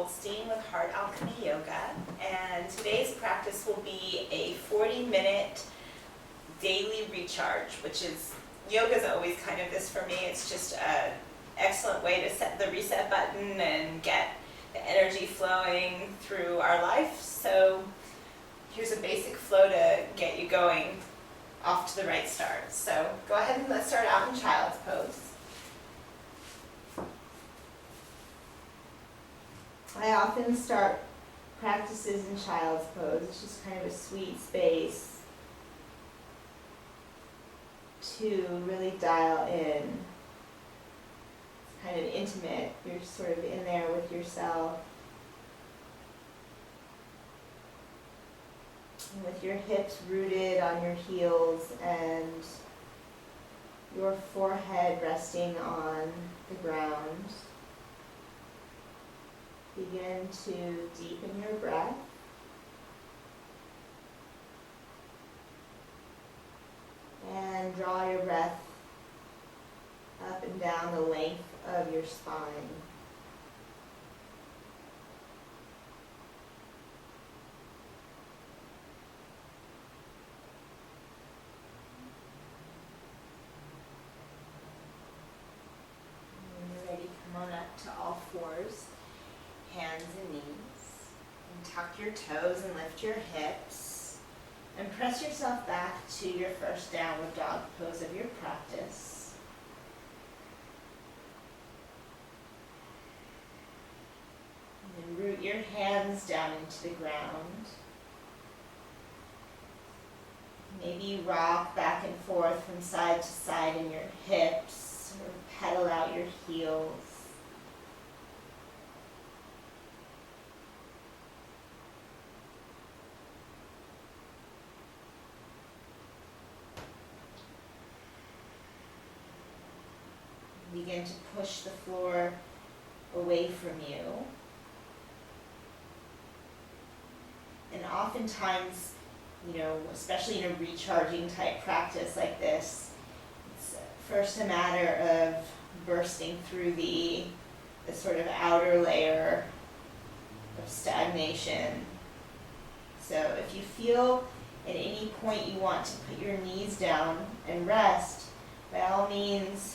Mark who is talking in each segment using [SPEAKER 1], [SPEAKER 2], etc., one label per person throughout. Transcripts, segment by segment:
[SPEAKER 1] Goldstein with Heart Alchemy Yoga, and today's practice will be a 40-minute daily recharge, which is, yoga's always kind of this for me. It's just an excellent way to set the reset button and get the energy flowing through our life. So here's a basic flow to get you going off to the right start. So go ahead and let's start out in child's pose. I often start practices in child's pose. It's just kind of a sweet space to really dial in. It's kind of intimate. You're sort of in there with yourself. And with your hips rooted on your heels and your forehead resting on the ground. Begin to deepen your breath. And draw your breath up and down the length of your spine. When you're ready, come on up to all fours. Hands and knees, and tuck your toes and lift your hips, and press yourself back to your first downward dog pose of your practice. And then root your hands down into the ground. Maybe you rock back and forth from side to side in your hips, or pedal out your heels. Begin to push the floor away from you. And oftentimes, especially in a recharging type practice like this, it's first a matter of bursting through the sort of outer layer of stagnation. So if you feel at any point you want to put your knees down and rest, by all means,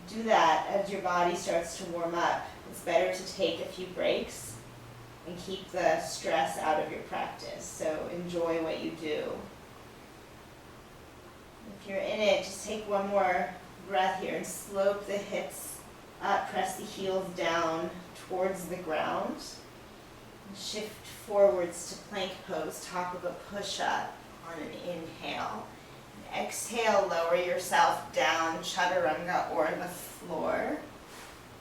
[SPEAKER 1] do that as your body starts to warm up. It's better to take a few breaks and keep the stress out of your practice. So enjoy what you do. If you're in it, just take one more breath here and slope the hips up, press the heels down towards the ground. And shift forwards to plank pose, top of a push-up on an inhale. Exhale, lower yourself down, chaturanga, or the floor.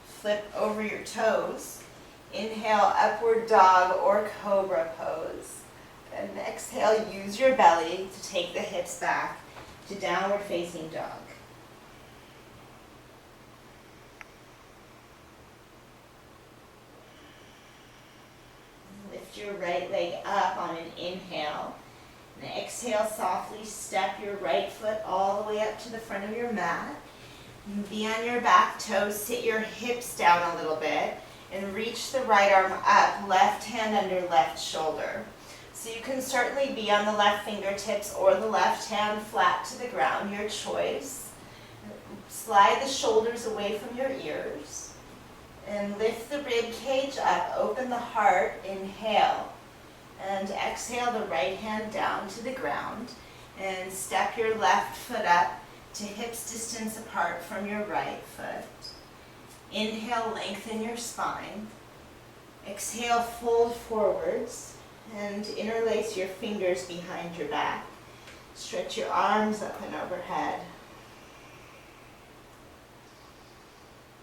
[SPEAKER 1] Flip over your toes. Inhale, upward dog or cobra pose. And exhale, use your belly to take the hips back to downward facing dog. Lift your right leg up on an inhale. And exhale, softly step your right foot all the way up to the front of your mat. And be on your back toes, sit your hips down a little bit, and reach the right arm up, left hand under left shoulder. So you can certainly be on the left fingertips or the left hand flat to the ground, your choice. Slide the shoulders away from your ears. And lift the rib cage up, open the heart, inhale. And exhale the right hand down to the ground and step your left foot up to hips distance apart from your right foot. Inhale, lengthen your spine. Exhale, fold forwards and interlace your fingers behind your back. Stretch your arms up and overhead.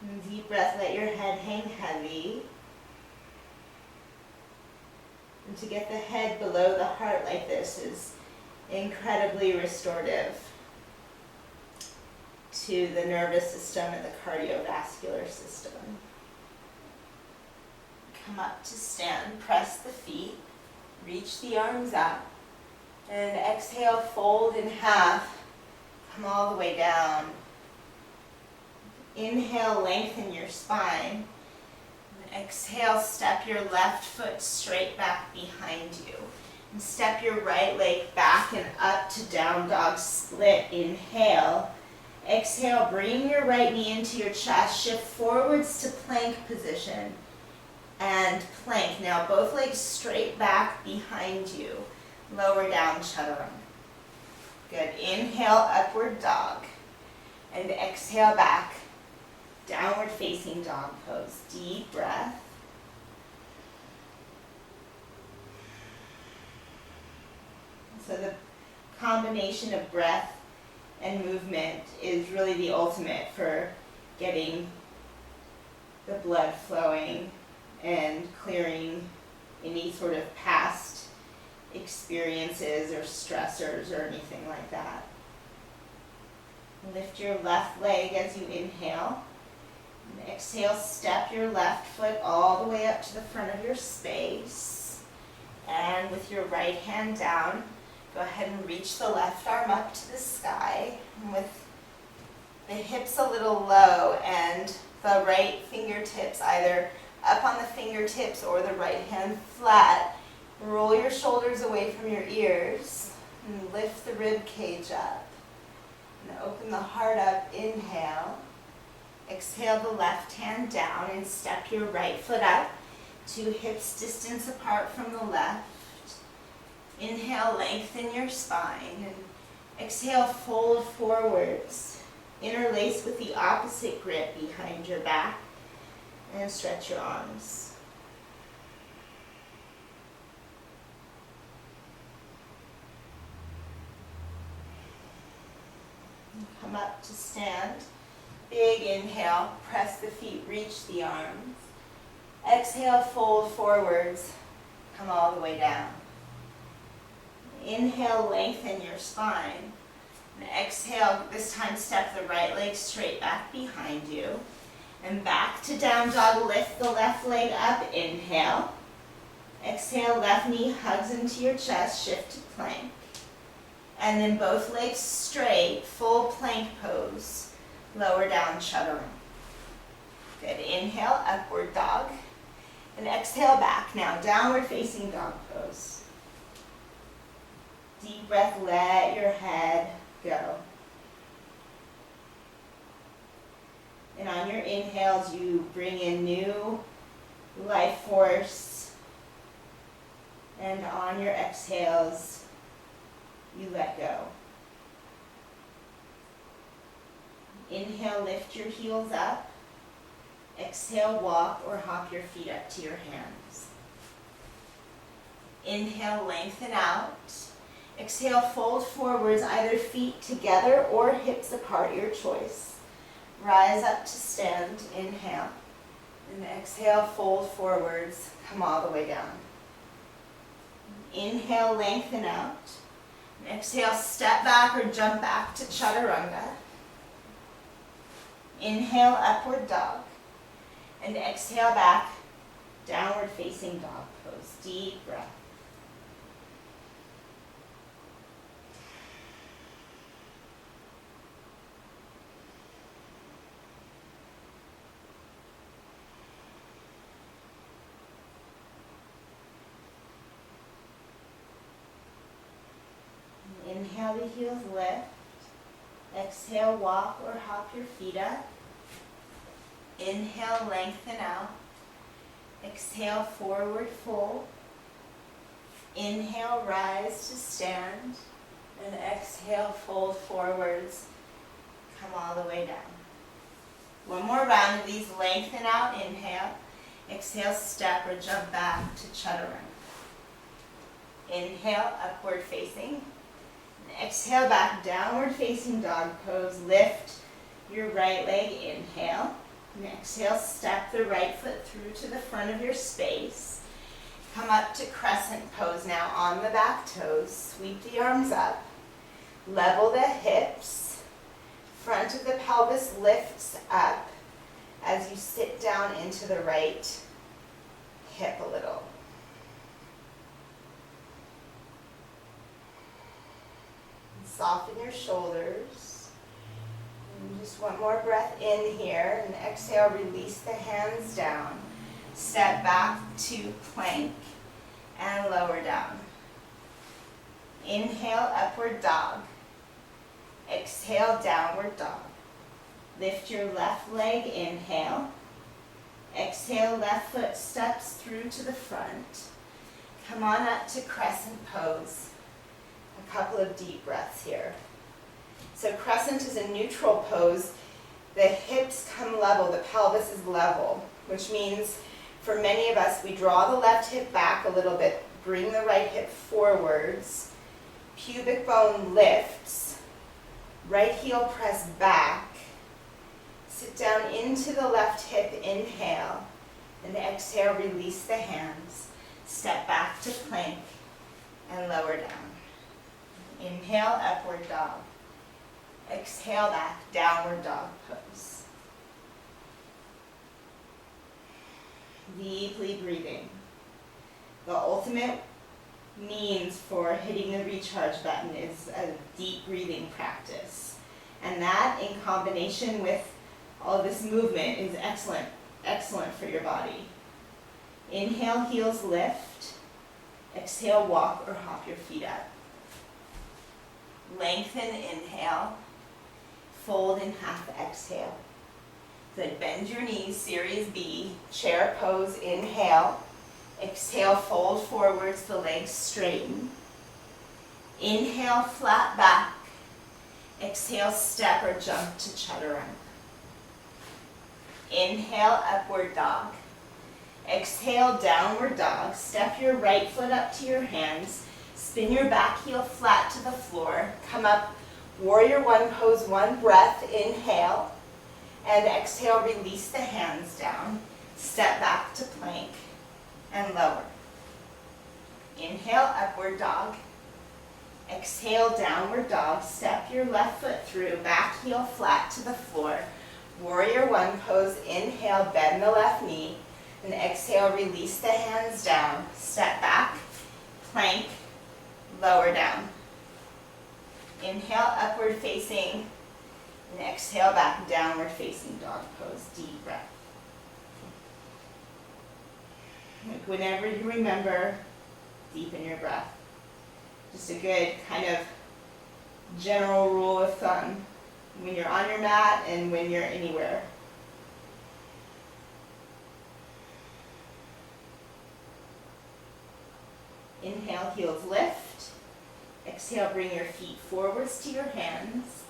[SPEAKER 1] And deep breath, let your head hang heavy. And to get the head below the heart like this is incredibly restorative to the nervous system and the cardiovascular system. Come up to stand, press the feet, reach the arms up, and exhale, fold in half, come all the way down. Inhale, lengthen your spine. Exhale, step your left foot straight back behind you. And step your right leg back and up to down dog split. Inhale. Exhale, bring your right knee into your chest. Shift forwards to plank position. And plank. Now both legs straight back behind you. Lower down, chaturanga. Good. Inhale, upward dog. And exhale back. Downward facing dog pose. Deep breath. So the combination of breath and movement is really the ultimate for getting the blood flowing and clearing any sort of past experiences or stressors or anything like that. Lift your left leg as you inhale. And exhale, step your left foot all the way up to the front of your space. And with your right hand down, go ahead and reach the left arm up to the sky. And with the hips a little low and the right fingertips either up on the fingertips or the right hand flat, roll your shoulders away from your ears and lift the rib cage up. And open the heart up, inhale. Exhale the left hand down and step your right foot up, 2 hips distance apart from the left. Inhale, lengthen your spine. And exhale, fold forwards. Interlace with the opposite grip behind your back. And stretch your arms. Come up to stand. Big inhale, press the feet, reach the arms. Exhale, fold forwards, come all the way down. Inhale, lengthen your spine. And exhale, this time step the right leg straight back behind you. And back to down dog, lift the left leg up, inhale. Exhale, left knee hugs into your chest, shift to plank. And then both legs straight, full plank pose. Lower down, chaturanga. Good. Inhale, upward dog. And exhale back. Now, downward facing dog pose. Deep breath, let your head go. And on your inhales, you bring in new life force. And on your exhales, you let go. Inhale, lift your heels up. Exhale, walk or hop your feet up to your hands. Inhale, lengthen out. Exhale, fold forwards, either feet together or hips apart, your choice. Rise up to stand, inhale. And exhale, fold forwards, come all the way down. Inhale, lengthen out. And exhale, step back or jump back to chaturanga. Inhale, upward dog. And exhale back, downward facing dog pose. Deep breath. Inhale, the heels lift. Exhale, walk or hop your feet up. Inhale, lengthen out. Exhale, forward fold. Inhale, rise to stand. And exhale, fold forwards. Come all the way down. One more round of these. Lengthen out, inhale. Exhale, step or jump back to chaturanga. Inhale, upward facing. Exhale back, downward facing dog pose. Lift your right leg, inhale. And exhale, step the right foot through to the front of your space. Come up to crescent pose now on the back toes. Sweep the arms up. Level the hips. Front of the pelvis lifts up as you sit down into the right hip a little. Soften your shoulders. And just one more breath in here. And exhale, release the hands down. Step back to plank and lower down. Inhale, upward dog. Exhale, downward dog. Lift your left leg, inhale. Exhale, left foot steps through to the front. Come on up to Crescent Pose. A couple of deep breaths here. So Crescent is a neutral pose. The hips come level, the pelvis is level, which means for many of us, we draw the left hip back a little bit, bring the right hip forwards, pubic bone lifts, right heel press back, sit down into the left hip, inhale, and exhale, release the hands. Step back to plank and lower down. Inhale, upward dog. Exhale back, downward dog pose. Deeply breathing. The ultimate means for hitting the recharge button is a deep breathing practice. And that in combination with all this movement is excellent for your body. Inhale, heels lift. Exhale, walk or hop your feet up. Lengthen, inhale. Fold in half, exhale. Good, bend your knees, series B, chair pose, inhale. Exhale, fold forwards, the legs straighten. Inhale, flat back. Exhale, step or jump to chaturanga. Inhale, upward dog. Exhale, downward dog. Step your right foot up to your hands. Spin your back heel flat to the floor. Come up, warrior one pose, one breath, inhale. And exhale, release the hands down. Step back to plank and lower. Inhale, upward dog. Exhale, downward dog. Step your left foot through, back heel flat to the floor. Warrior one pose, inhale, bend the left knee. And exhale, release the hands down. Step back, plank, lower down. Inhale, upward facing. And exhale back, downward facing dog pose. Deep breath. Like whenever you remember, deepen your breath. Just a good kind of general rule of thumb when you're on your mat and when you're anywhere. Inhale, heels lift. Exhale, bring your feet forwards to your hands.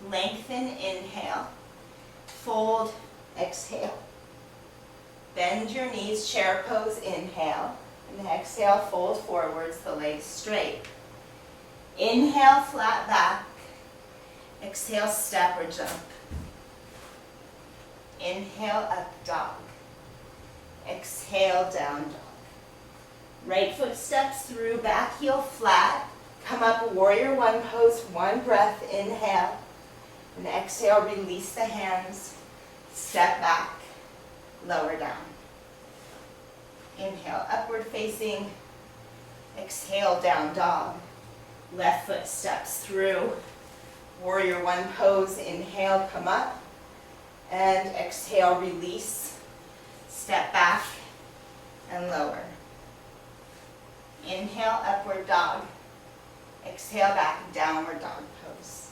[SPEAKER 1] Lengthen, inhale. Fold, exhale. Bend your knees, chair pose, inhale. And exhale, fold forwards, the legs straight. Inhale, flat back. Exhale, step or jump. Inhale, up dog. Exhale, down dog. Right foot steps through, back heel flat. Come up, warrior one pose, one breath, inhale. And exhale, release the hands. Step back, lower down. Inhale, upward facing. Exhale, down dog. Left foot steps through. Warrior one pose, inhale, come up. And exhale, release. Step back and lower. Inhale, upward dog. Exhale, back, downward dog pose.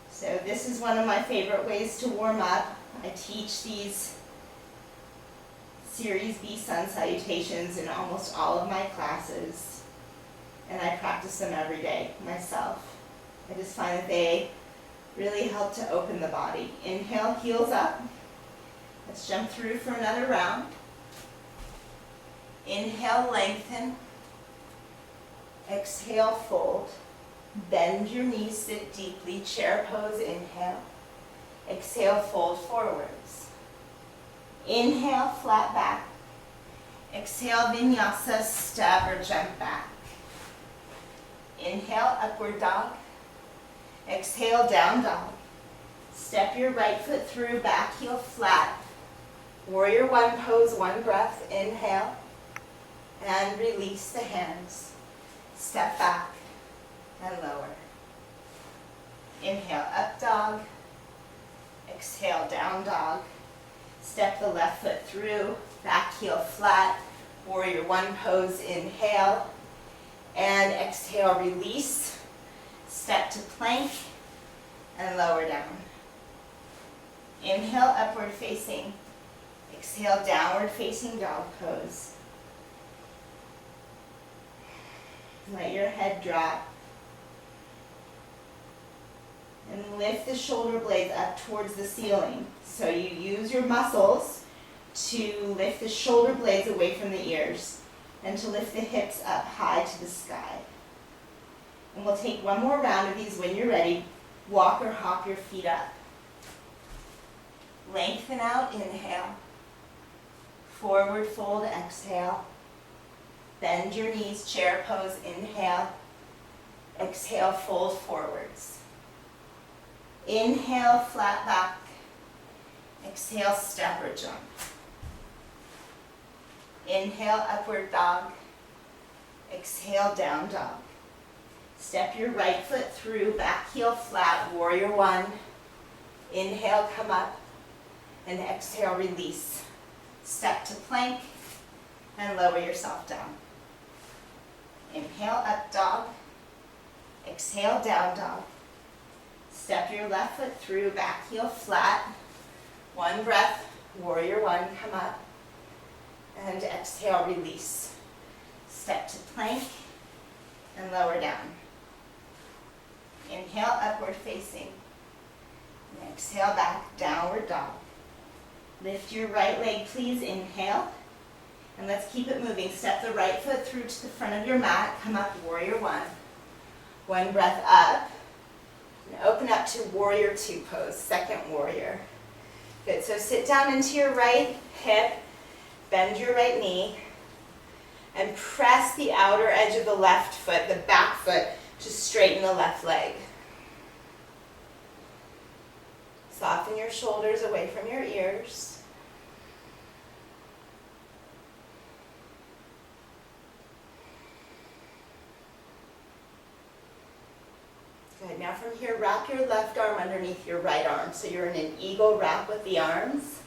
[SPEAKER 1] So this is one of my favorite ways to warm up. I teach these Series B sun salutations in almost all of my classes. And I practice them every day myself. I just find that they really help to open the body. Inhale, heels up. Let's jump through for another round. Inhale, lengthen. Exhale, fold. Bend your knees, sit deeply, chair pose, inhale. Exhale, fold forwards. Inhale, flat back. Exhale, vinyasa, step or jump back. Inhale, upward dog. Exhale, down dog. Step your right foot through, back heel flat. Warrior one pose, one breath, inhale. And release the hands. Step back and lower. Inhale, up dog. Exhale, down dog. Step the left foot through, back heel flat, warrior one pose, inhale, and exhale, release. Step to plank and lower down. Inhale, upward facing. Exhale, downward facing dog pose. Let your head drop. And lift the shoulder blades up towards the ceiling. So you use your muscles to lift the shoulder blades away from the ears and to lift the hips up high to the sky. And we'll take one more round of these when you're ready. Walk or hop your feet up. Lengthen out, inhale. Forward fold, exhale. Bend your knees, chair pose, inhale. Exhale, fold forwards. Inhale, flat back. Exhale, step or jump. Inhale, upward dog. Exhale, down dog. Step your right foot through, back heel flat, warrior one. Inhale, come up. And exhale, release. Step to plank and lower yourself down. Inhale, up dog. Exhale, down dog. Step your left foot through, back heel flat. One breath, warrior one, come up. And exhale, release. Step to plank and lower down. Inhale, upward facing. And exhale, back, downward dog. Lift your right leg, please, inhale. And let's keep it moving. Step the right foot through to the front of your mat. Come up, warrior one. One breath up. And open up to warrior two pose, second warrior. Good, so sit down into your right hip, bend your right knee, and press the outer edge of the left foot, the back foot, to straighten the left leg. Soften your shoulders away from your ears. Good, now from here, wrap your left arm underneath your right arm. So you're in an eagle wrap with the arms.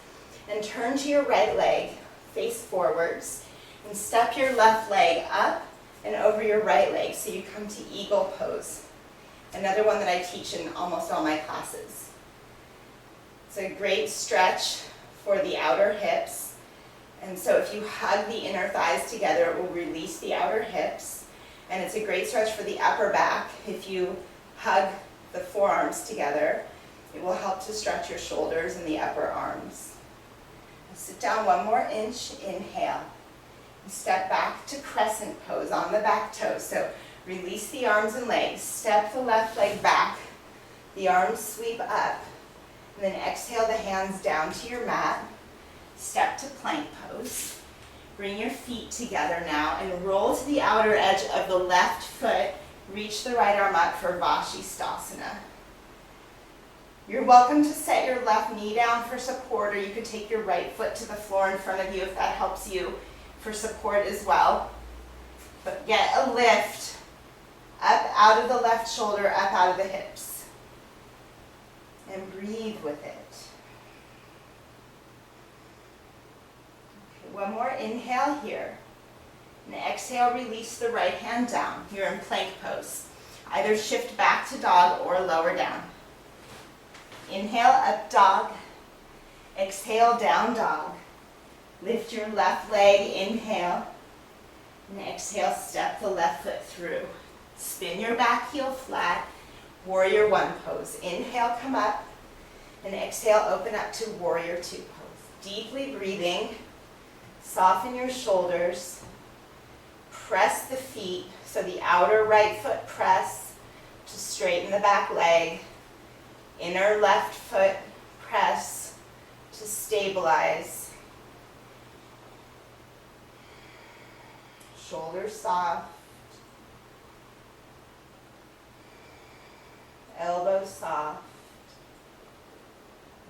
[SPEAKER 1] And turn to your right leg, face forwards, and step your left leg up and over your right leg. So you come to eagle pose. Another one that I teach in almost all my classes. It's a great stretch for the outer hips. And so if you hug the inner thighs together, it will release the outer hips. And it's a great stretch for the upper back. If you hug the forearms together, it will help to stretch your shoulders and the upper arms. Now sit down one more inch, inhale. And step back to crescent pose on the back toes. So release the arms and legs. Step the left leg back. The arms sweep up. And then exhale the hands down to your mat. Step to plank pose. Bring your feet together now and roll to the outer edge of the left foot. Reach the right arm up for Vashisthasana. You're welcome to set your left knee down for support, or you could take your right foot to the floor in front of you if that helps you for support as well. But get a lift up out of the left shoulder, up out of the hips. And breathe with it. Okay, one more inhale here. And exhale, release the right hand down. You're in plank pose. Either shift back to dog or lower down. Inhale, up dog. Exhale, down dog. Lift your left leg, inhale. And exhale, step the left foot through. Spin your back heel flat. Warrior one pose. Inhale, come up. And exhale, open up to warrior two pose. Deeply breathing. Soften your shoulders. Press the feet, so the outer right foot press to straighten the back leg. Inner left foot press to stabilize. Shoulders soft. Elbows soft.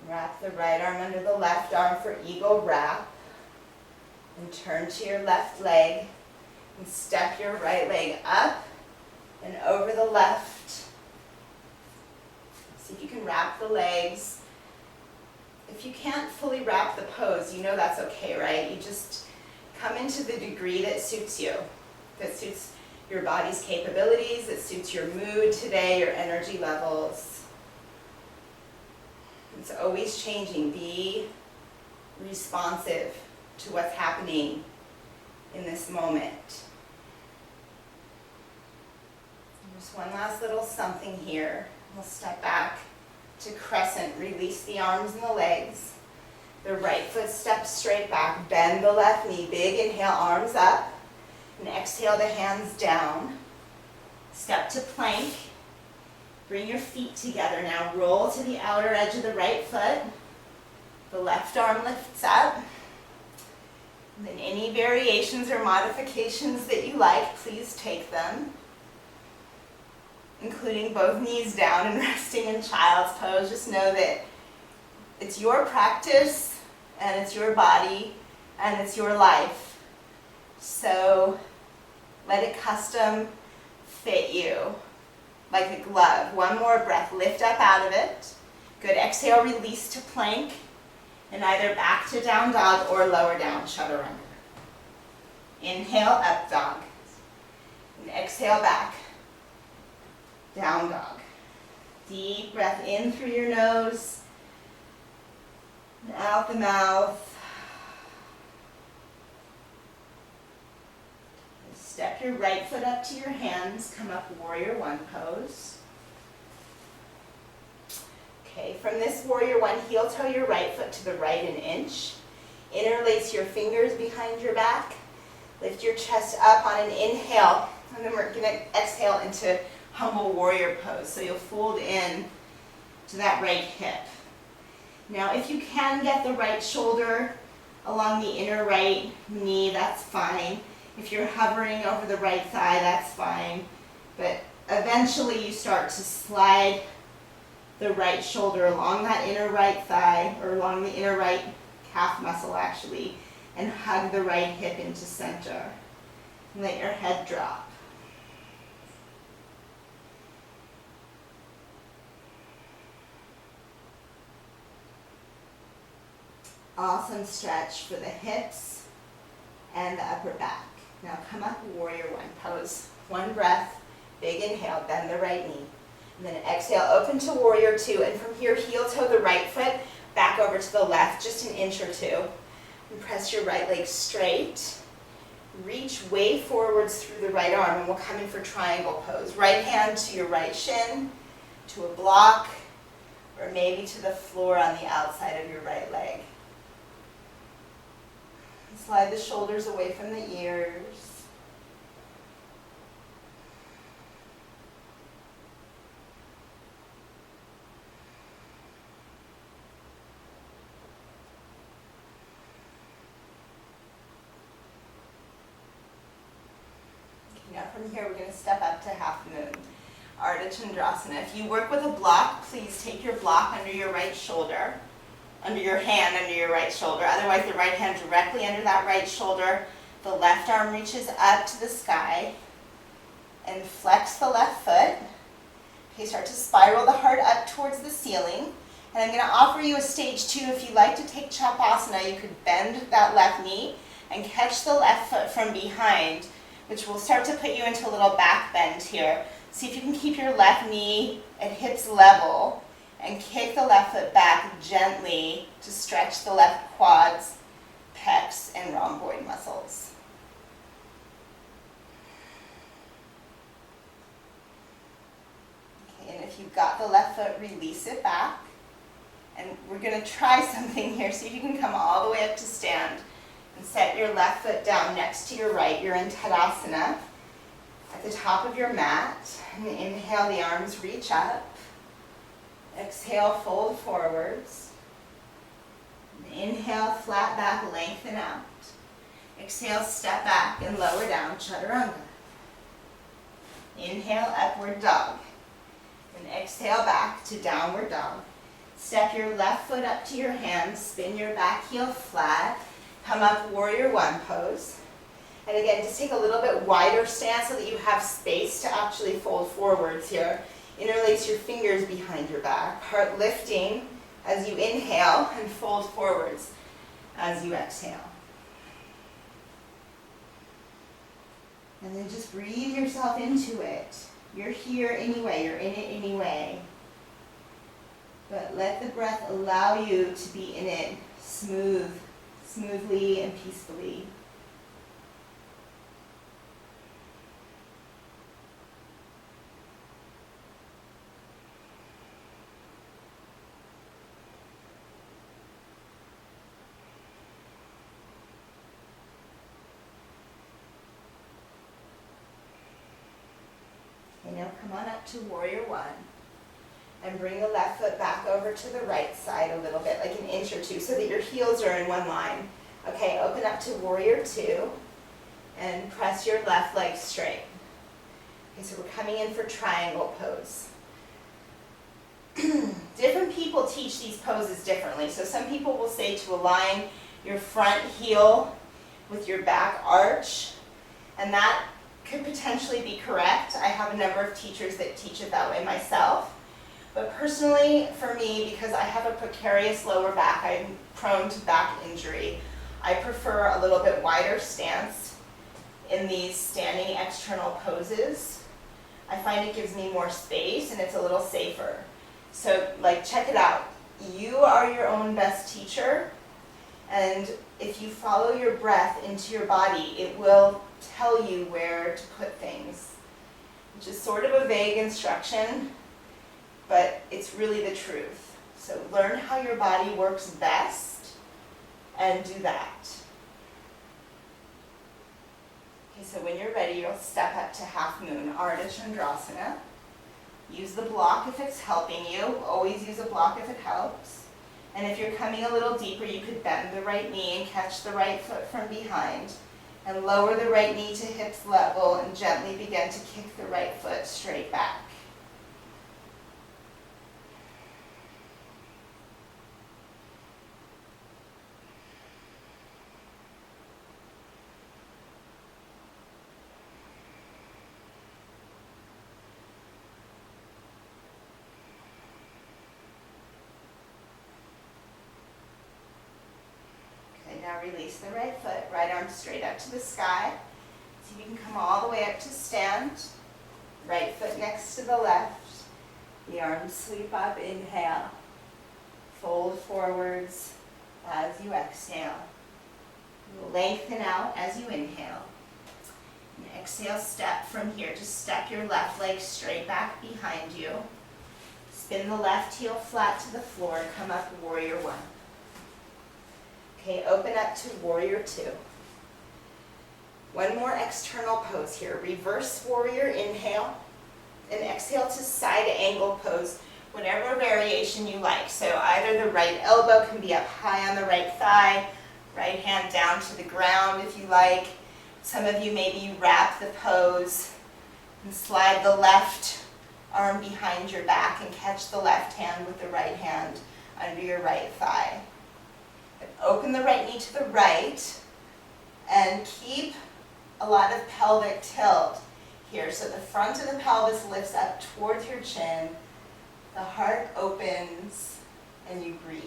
[SPEAKER 1] Wrap the right arm under the left arm for eagle wrap. And turn to your left leg. And step your right leg up and over the left. See if you can wrap the legs. If you can't fully wrap the pose, you know that's okay, right? You just come into the degree that suits you, that suits your body's capabilities, that suits your mood today, your energy levels. It's always changing. Be responsive to what's happening in this moment. Just one last little something here. We'll step back to crescent. Release the arms and the legs. The right foot steps straight back. Bend the left knee. Big inhale, arms up. And exhale the hands down. Step to plank. Bring your feet together now. Roll to the outer edge of the right foot. The left arm lifts up. And then any variations or modifications that you like, please take them. Including both knees down and resting in child's pose. Just know that it's your practice and it's your body and it's your life. So let it custom fit you like a glove. One more breath. Lift up out of it. Good. Exhale, release to plank. And either back to down dog or lower down, chaturanga. Inhale, up dog. And exhale back. Down dog. Deep breath in through your nose and out the mouth. Step your right foot up to your hands. Come up warrior one pose. Okay, from this warrior one, heel toe your right foot to the right an inch. Interlace your fingers behind your back. Lift your chest up on an inhale. And then we're going to exhale into humble warrior pose. So you'll fold in to that right hip. Now if you can get the right shoulder along the inner right knee, that's fine. If you're hovering over the right thigh, that's fine. But eventually you start to slide the right shoulder along that inner right thigh, or along the inner right calf muscle actually, and hug the right hip into center. And let your head drop. Awesome stretch for the hips and the upper back. Now come up, warrior one pose. One breath, big inhale, bend the right knee. And then exhale, open to warrior two. And from here, heel toe the right foot back over to the left, just an inch or two. And press your right leg straight. Reach way forwards through the right arm, and we'll come in for triangle pose. Right hand to your right shin, to a block, or maybe to the floor on the outside of your right leg. Slide the shoulders away from the ears. Okay, now from here we're going to step up to half moon. Ardha Chandrasana. If you work with a block, please take your block under your right shoulder. Under your hand, under your right shoulder. Otherwise, the right hand directly under that right shoulder. The left arm reaches up to the sky. And flex the left foot. Okay, start to spiral the heart up towards the ceiling. And I'm going to offer you a stage two. If you like to take Shavasana, you could bend that left knee and catch the left foot from behind, which will start to put you into a little back bend here. See if you can keep your left knee at hips level. And kick the left foot back gently to stretch the left quads, pecs, and rhomboid muscles. Okay, and if you've got the left foot, release it back. And we're going to try something here. See if you can come all the way up to stand. And set your left foot down next to your right. You're in Tadasana at the top of your mat. And inhale, the arms reach up. Exhale, fold forwards. Inhale, flat back, lengthen out. Exhale, step back and lower down, chaturanga. Inhale, upward dog. And exhale back to downward dog. Step your left foot up to your hands, spin your back heel flat, come up warrior one pose. And again, just take a little bit wider stance so that you have space to actually fold forwards here. Interlace your fingers behind your back, heart lifting, as you inhale, and fold forwards as you exhale. And then just breathe yourself into it. You're here anyway, you're in it anyway. But let the breath allow you to be in it smoothly and peacefully. Now come on up to warrior one and bring the left foot back over to the right side a little bit, like an inch or two, so that your heels are in one line. Okay, open up to warrior two and press your left leg straight. Okay, so we're coming in for triangle pose. Different people teach these poses differently. So some people will say to align your front heel with your back arch, and that could potentially be correct. I have a number of teachers that teach it that way myself. But personally, for me, because I have a precarious lower back, I'm prone to back injury, I prefer a little bit wider stance in these standing external poses. I find it gives me more space and it's a little safer. So like, check it out. You are your own best teacher, and if you follow your breath into your body, it will tell you where to put things, which is sort of a vague instruction, but it's really the truth. So learn how your body works best and do that. Okay, so when you're ready, you'll step up to half moon, Ardha Chandrasana. Use the block if it's helping you. Always use a block if it helps. And if you're coming a little deeper, you could bend the right knee and catch the right foot from behind. And lower the right knee to hips level and gently begin to kick the right foot straight back. Now release the right foot, right arm straight up to the sky. So you can come all the way up to stand. Right foot next to the left. The arms sweep up, inhale. Fold forwards as you exhale. Lengthen out as you inhale. And exhale, step from here. Just step your left leg straight back behind you. Spin the left heel flat to the floor. Come up, warrior one. Okay, open up to warrior two. One more external pose here. Reverse warrior, inhale, and exhale to side angle pose, whatever variation you like. So either the right elbow can be up high on the right thigh, right hand down to the ground if you like. Some of you, maybe you wrap the pose and slide the left arm behind your back and catch the left hand with the right hand under your right thigh. Open the right knee to the right and keep a lot of pelvic tilt here. So the front of the pelvis lifts up towards your chin, the heart opens, and you breathe.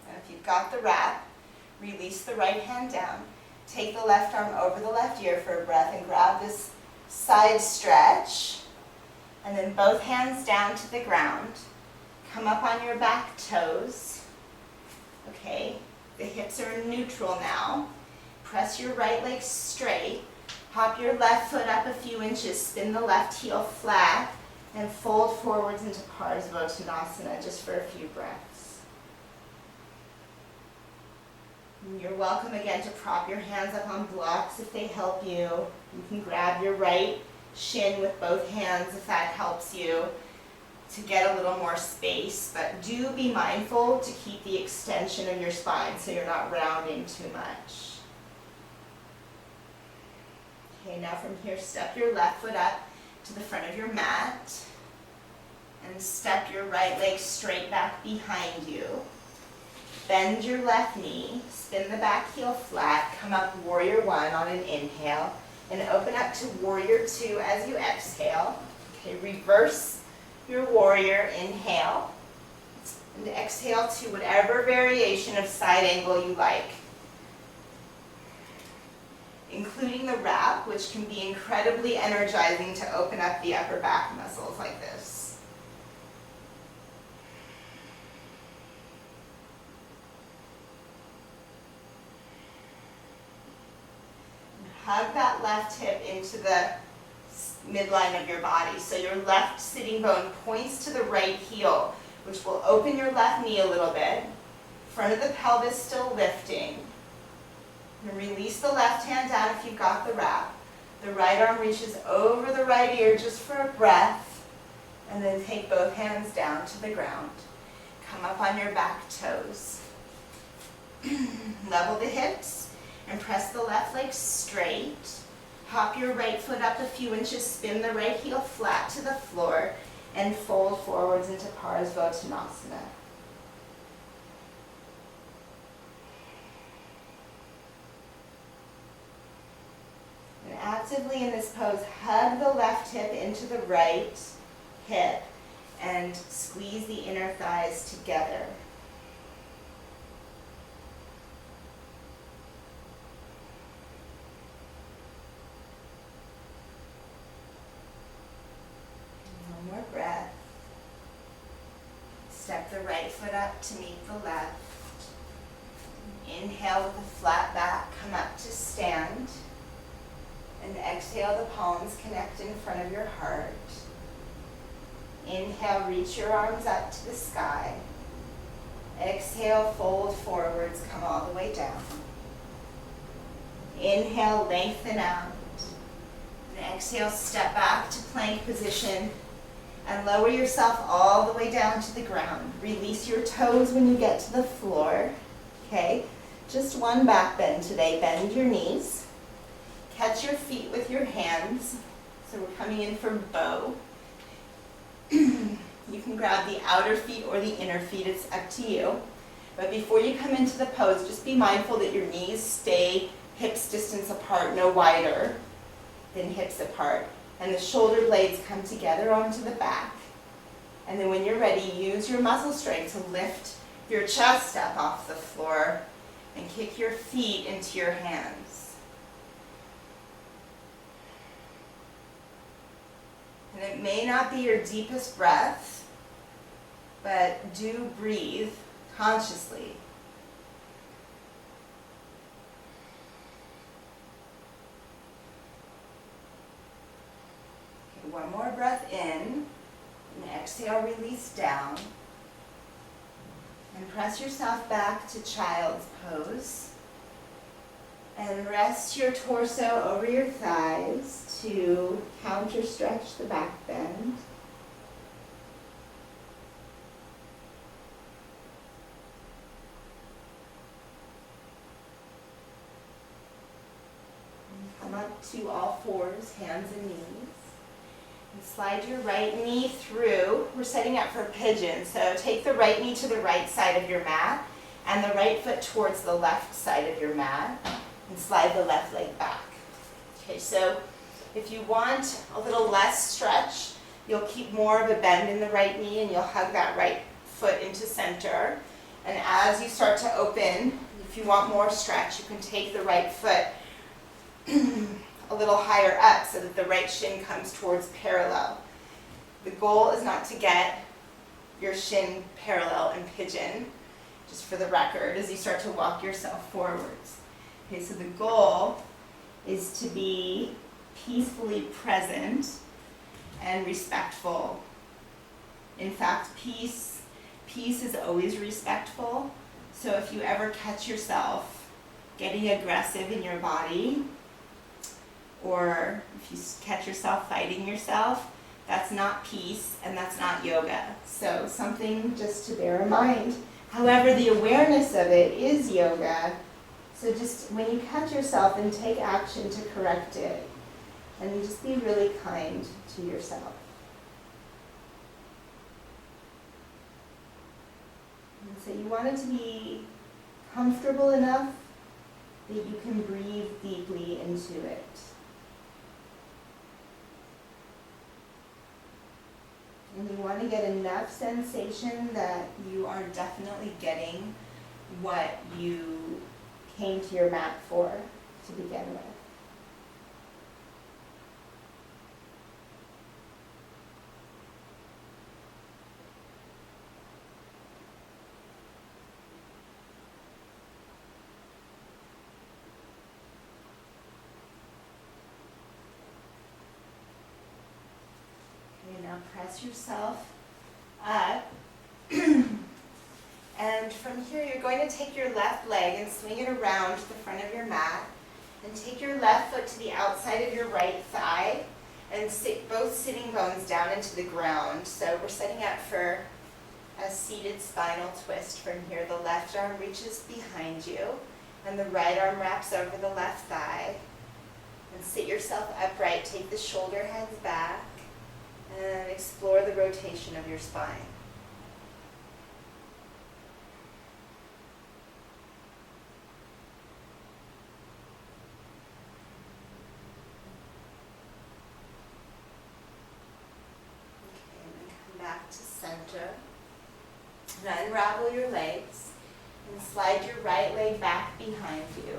[SPEAKER 1] Now if you've got the wrap, release the right hand down. Take the left arm over the left ear for a breath and grab this side stretch. And then both hands down to the ground. Come up on your back toes. Okay, the hips are in neutral now. Press your right leg straight. Hop your left foot up a few inches. Spin the left heel flat and fold forwards into Parsvottanasana just for a few breaths. And you're welcome again to prop your hands up on blocks if they help you. You can grab your right shin with both hands if that helps you to get a little more space, but do be mindful to keep the extension of your spine so you're not rounding too much. Okay, now from here, step your left foot up to the front of your mat and step your right leg straight back behind you. Bend your left knee, spin the back heel flat, come up warrior one on an inhale. And open up to warrior two as you exhale. Okay, reverse your warrior, inhale. And exhale to whatever variation of side angle you like, including the wrap, which can be incredibly energizing to open up the upper back muscles like this. Hug that left hip into the midline of your body. So your left sitting bone points to the right heel, which will open your left knee a little bit. Front of the pelvis still lifting. And release the left hand down if you've got the wrap. The right arm reaches over the right ear just for a breath. And then take both hands down to the ground. Come up on your back toes. Level the hips. And press the left leg straight. Hop your right foot up a few inches, spin the right heel flat to the floor, and fold forwards into Parsvottanasana. And actively in this pose, hug the left hip into the right hip and squeeze the inner thighs together. More breath. Step the right foot up to meet the left. Inhale with a flat back, come up to stand. And exhale, the palms connect in front of your heart. Inhale, reach your arms up to the sky. Exhale, fold forwards, come all the way down. Inhale, lengthen out. And exhale, step back to plank position. And lower yourself all the way down to the ground. Release your toes when you get to the floor. Okay, just one back bend today. Bend your knees. Catch your feet with your hands. So we're coming in for bow. You can grab the outer feet or the inner feet. It's up to you. But before you come into the pose, just be mindful that your knees stay hips distance apart, no wider than hips apart. And the shoulder blades come together onto the back. And then when you're ready, use your muscle strength to lift your chest up off the floor and kick your feet into your hands. And it may not be your deepest breath, but do breathe consciously. One more breath in, and exhale, release down. And press yourself back to child's pose. And rest your torso over your thighs to counter stretch the back bend. And come up to all fours, hands and knees. And slide your right knee through. We're setting up for pigeon, so take the right knee to the right side of your mat and the right foot towards the left side of your mat and slide the left leg back. Okay, so if you want a little less stretch, you'll keep more of a bend in the right knee and you'll hug that right foot into center. And as you start to open, if you want more stretch, you can take the right foot a little higher up so that the right shin comes towards parallel. The goal is not to get your shin parallel in pigeon, just for the record, as you start to walk yourself forwards. Okay, so the goal is to be peacefully present and respectful. In fact, peace is always respectful. So if you ever catch yourself getting aggressive in your body, or if you catch yourself fighting yourself, that's not peace and that's not yoga. So something just to bear in mind. However, the awareness of it is yoga. So just when you catch yourself, and take action to correct it. And just be really kind to yourself. And so you want it to be comfortable enough that you can breathe deeply into it. to get enough sensation that you are definitely getting what you came to your mat for to begin with. Now press yourself up. And from here you're going to take your left leg and swing it around the front of your mat. And take your left foot to the outside of your right thigh and sit both sitting bones down into the ground. So we're setting up for a seated spinal twist from here. The left arm reaches behind you and the right arm wraps over the left thigh. And sit yourself upright. Take the shoulder heads back. And explore the rotation of your spine. Okay, and then come back to center. And unravel your legs and slide your right leg back behind you.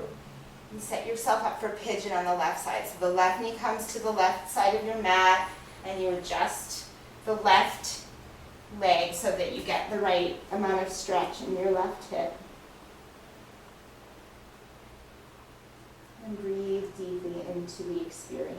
[SPEAKER 1] And set yourself up for pigeon on the left side. So the left knee comes to the left side of your mat. And you adjust the left leg so that you get the right amount of stretch in your left hip. And breathe deeply into the experience.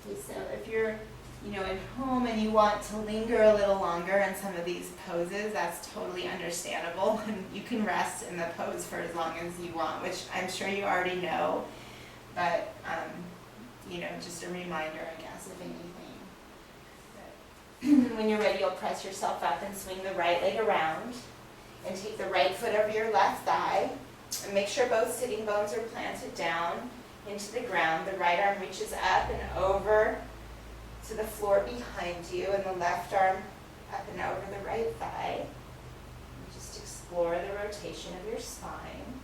[SPEAKER 1] Okay, so if you're, at home and you want to linger a little longer in some of these poses, that's totally understandable. And you can rest in the pose for as long as you want, which I'm sure you already know. But, just a reminder, I guess, if anything. But when you're ready, you'll press yourself up and swing the right leg around. And take the right foot over your left thigh. And make sure both sitting bones are planted down into the ground. The right arm reaches up and over to the floor behind you, and the left arm up and over the right thigh. And just explore the rotation of your spine.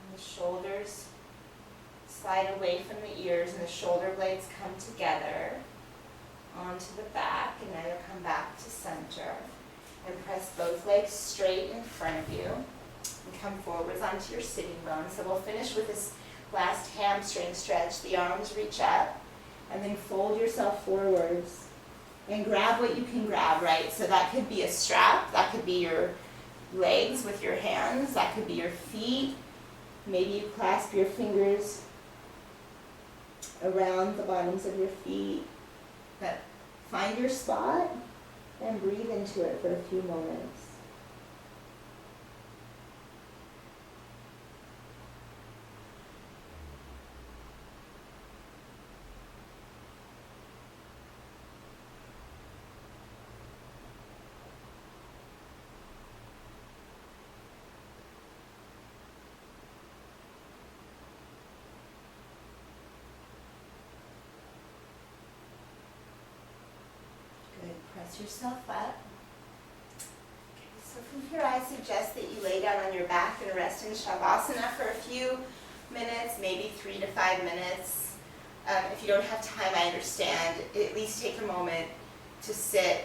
[SPEAKER 1] And the shoulders slide away from the ears and the shoulder blades come together onto the back, and now you'll come back to center and press both legs straight in front of you and come forwards onto your sitting bones. So we'll finish with this last hamstring stretch. The arms reach up and then fold yourself forwards and grab what you can grab, right? So that could be a strap, that could be your legs with your hands, that could be your feet. Maybe you clasp your fingers around the bottoms of your feet. But find your spot and breathe into it for a few moments. Press yourself up. Okay, so from here I suggest that you lay down on your back and rest in Shavasana for a few minutes, maybe 3 to 5 minutes. If you don't have time, I understand. At least take a moment to sit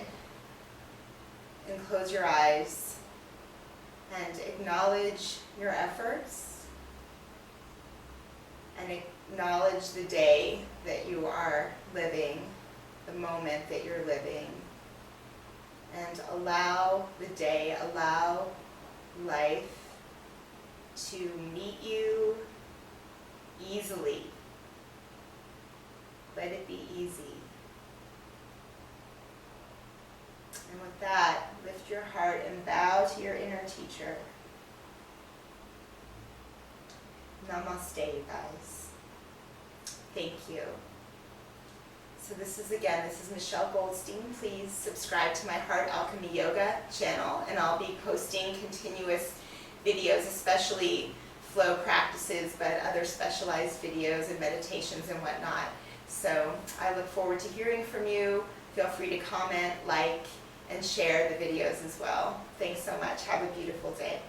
[SPEAKER 1] and close your eyes and acknowledge your efforts and acknowledge the day that you are living, the moment that you're living. And allow the day, allow life to meet you easily. Let it be easy. And with that, lift your heart Namaste, you guys. Thank you. So this is Michelle Goldstein. Please subscribe to my Heart Alchemy Yoga channel, and I'll be posting continuous videos, especially flow practices, but other specialized videos and meditations and whatnot. So I look forward to hearing from you. Feel free to comment, like, and share the videos as well. Thanks so much. Have a beautiful day.